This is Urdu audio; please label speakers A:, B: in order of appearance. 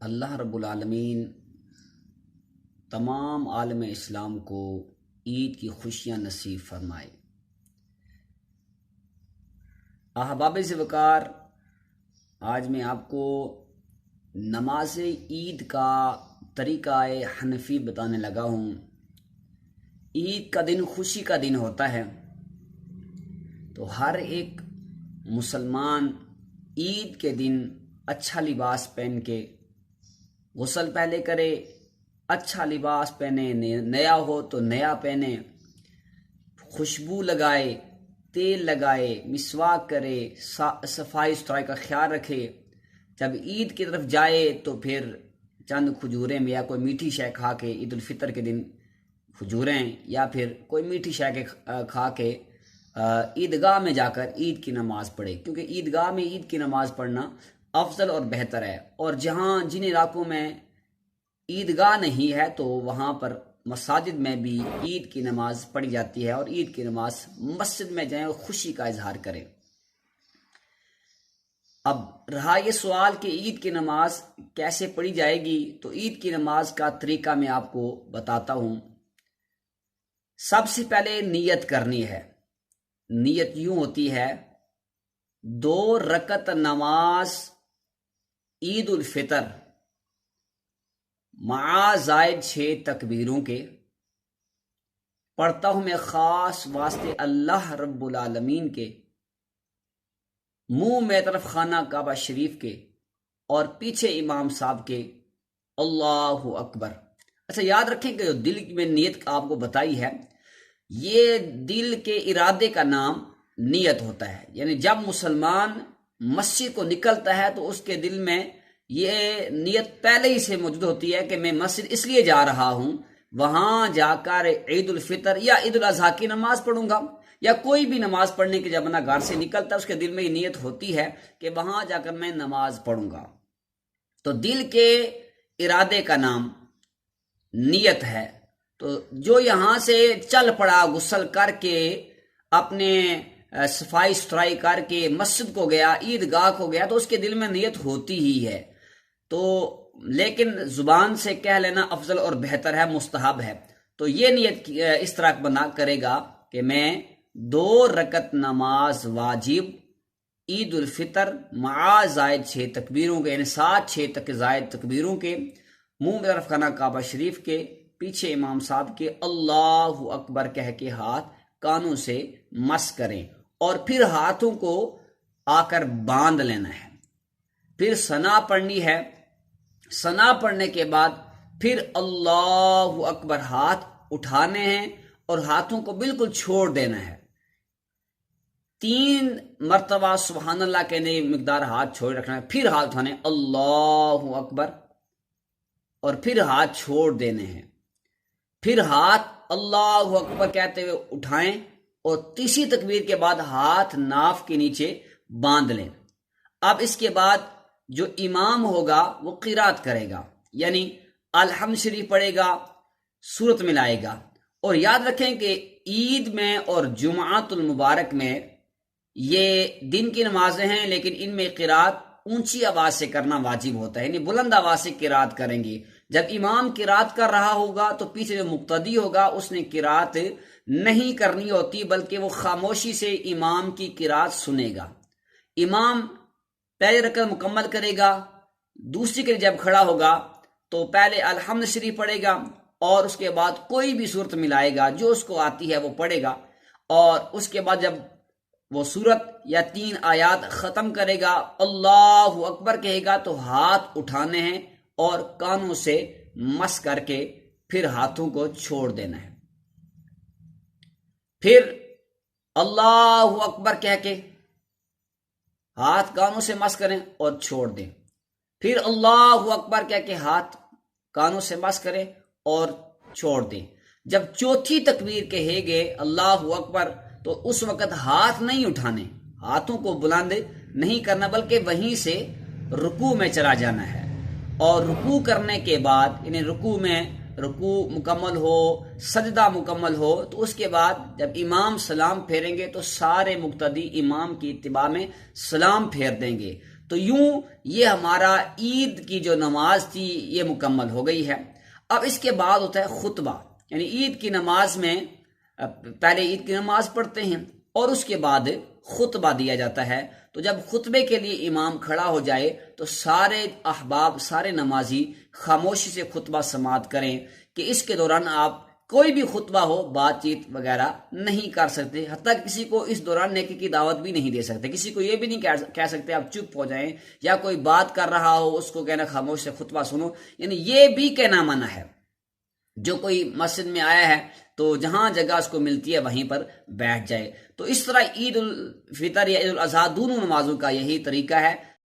A: اللہ رب العالمین تمام عالم اسلام کو عید کی خوشیاں نصیب فرمائے۔ احباب سے وقار، آج میں آپ کو نماز عید کا طریقہ حنفی بتانے لگا ہوں۔ عید کا دن خوشی کا دن ہوتا ہے، تو ہر ایک مسلمان عید کے دن اچھا لباس پہن کے غسل پہلے کرے، اچھا لباس پہنے، نیا ہو تو نیا پہنے، خوشبو لگائے، تیل لگائے، مسواک کرے، صفائی ستھرائی کا خیال رکھے۔ جب عید کی طرف جائے تو پھر چند کھجوریں یا کوئی میٹھی شے کھا کے، عید الفطر کے دن کھجوریں یا پھر کوئی میٹھی شے کھا کے عیدگاہ میں جا کر عید کی نماز پڑھے، کیونکہ عیدگاہ میں عید کی نماز پڑھنا افضل اور بہتر ہے۔ اور جن علاقوں میں عیدگاہ نہیں ہے تو وہاں پر مساجد میں بھی عید کی نماز پڑھی جاتی ہے، اور عید کی نماز مسجد میں جائیں اور خوشی کا اظہار کریں۔ اب رہا یہ سوال کہ عید کی نماز کیسے پڑھی جائے گی، تو عید کی نماز کا طریقہ میں آپ کو بتاتا ہوں۔ سب سے پہلے نیت کرنی ہے۔ نیت یوں ہوتی ہے: 2 رکعت نماز عید الفطر مع زائد 6 تکبیروں کے پڑھتا ہوں میں خاص واسطے اللہ رب العالمین کے، منہ میں طرف خانہ کعبہ شریف کے اور پیچھے امام صاحب کے، اللہ اکبر۔ اچھا، یاد رکھیں کہ جو دل میں نیت آپ کو بتائی ہے، یہ دل کے ارادے کا نام نیت ہوتا ہے۔ یعنی جب مسلمان مسجد کو نکلتا ہے تو اس کے دل میں یہ نیت پہلے ہی سے موجود ہوتی ہے کہ میں مسجد اس لیے جا رہا ہوں، وہاں جا کر عید الفطر یا عید الاضحیٰ کی نماز پڑھوں گا، یا کوئی بھی نماز پڑھنے کے جب اپنا گھر سے نکلتا ہے اس کے دل میں یہ نیت ہوتی ہے کہ وہاں جا کر میں نماز پڑھوں گا۔ تو دل کے ارادے کا نام نیت ہے۔ تو جو یہاں سے چل پڑا غسل کر کے، اپنے صفائی ستھرائی کر کے مسجد کو گیا، عیدگاہ کو گیا، تو اس کے دل میں نیت ہوتی ہی ہے۔ تو لیکن زبان سے کہہ لینا افضل اور بہتر ہے، مستحب ہے۔ تو یہ نیت اس طرح بنا کرے گا کہ میں 2 رکعت نماز واجب عید الفطر مع زائد 6 تکبیروں کے، یعنی 6 زائد تکبیروں کے، منہ میں طرف خانہ کعبہ شریف کے، پیچھے امام صاحب کے اللہ اکبر کہہ کے ہاتھ کانوں سے مس کریں، اور پھر ہاتھوں کو آ کر باندھ لینا ہے۔ پھر ثنا پڑھنی ہے۔ ثنا پڑھنے کے بعد پھر اللہ اکبر ہاتھ اٹھانے ہیں اور ہاتھوں کو بالکل چھوڑ دینا ہے۔ 3 مرتبہ سبحان اللہ کہنے مقدار ہاتھ چھوڑ رکھنا ہے، پھر ہاتھ اٹھانے اللہ اکبر، اور پھر ہاتھ چھوڑ دینے ہیں۔ پھر ہاتھ اللہ اکبر کہتے ہوئے اٹھائیں، اور تیسری تکبیر کے بعد ہاتھ ناف کے نیچے باندھ لیں۔ اب اس کے بعد جو امام ہوگا وہ قرات کرے گا، یعنی الحمد شریف پڑھے گا، سورت ملائے گا۔ اور یاد رکھیں کہ عید میں اور جمعۃ المبارک میں یہ دن کی نمازیں ہیں، لیکن ان میں قرات اونچی آواز سے کرنا واجب ہوتا ہے، یعنی بلند آواز سے قرات کریں گے۔ جب امام قرات کر رہا ہوگا تو پیچھے جو مقتدی ہوگا اس نے قرات نہیں کرنی ہوتی، بلکہ وہ خاموشی سے امام کی قرات سنے گا۔ امام پہلے رکعت مکمل کرے گا، دوسری کے جب کھڑا ہوگا تو پہلے الحمد شریف پڑھے گا، اور اس کے بعد کوئی بھی صورت ملائے گا جو اس کو آتی ہے وہ پڑھے گا، اور اس کے بعد جب وہ صورت یا 3 آیات ختم کرے گا، اللہ اکبر کہے گا، تو ہاتھ اٹھانے ہیں اور کانوں سے مس کر کے پھر ہاتھوں کو چھوڑ دینا ہے۔ پھر اللہ اکبر کہہ کے ہاتھ کانوں سے مس کریں اور چھوڑ دیں، پھر اللہ اکبر کہہ کے ہاتھ کانوں سے مس کریں اور چھوڑ دیں۔ جب چوتھی تکبیر کہے گے اللہ اکبر، تو اس وقت ہاتھ نہیں اٹھانے، ہاتھوں کو بلند نہیں کرنا، بلکہ وہیں سے رکوع میں چلا جانا ہے۔ اور رکوع کرنے کے بعد، یعنی رکوع مکمل ہو، سجدہ مکمل ہو، تو اس کے بعد جب امام سلام پھیریں گے تو سارے مقتدی امام کی اتباع میں سلام پھیر دیں گے۔ تو یوں یہ ہمارا عید کی جو نماز تھی یہ مکمل ہو گئی ہے۔ اب اس کے بعد ہوتا ہے خطبہ، یعنی عید کی نماز میں پہلے عید کی نماز پڑھتے ہیں اور اس کے بعد خطبہ دیا جاتا ہے۔ تو جب خطبے کے لیے امام کھڑا ہو جائے تو سارے احباب، سارے نمازی خاموشی سے خطبہ سماعت کریں کہ اس کے دوران آپ کوئی بھی خطبہ ہو بات چیت وغیرہ نہیں کر سکتے، حتیٰ کہ کسی کو اس دوران نیکی کی دعوت بھی نہیں دے سکتے، کسی کو یہ بھی نہیں کہہ سکتے آپ چپ ہو جائیں، یا کوئی بات کر رہا ہو اس کو کہنا خاموش سے خطبہ سنو، یعنی یہ بھی کہنا منع ہے۔ جو کوئی مسجد میں آیا ہے تو جہاں جگہ اس کو ملتی ہے وہیں پر بیٹھ جائے۔ تو اس طرح عید الفطر یا عید الاضحیٰ دونوں نمازوں کا یہی طریقہ ہے۔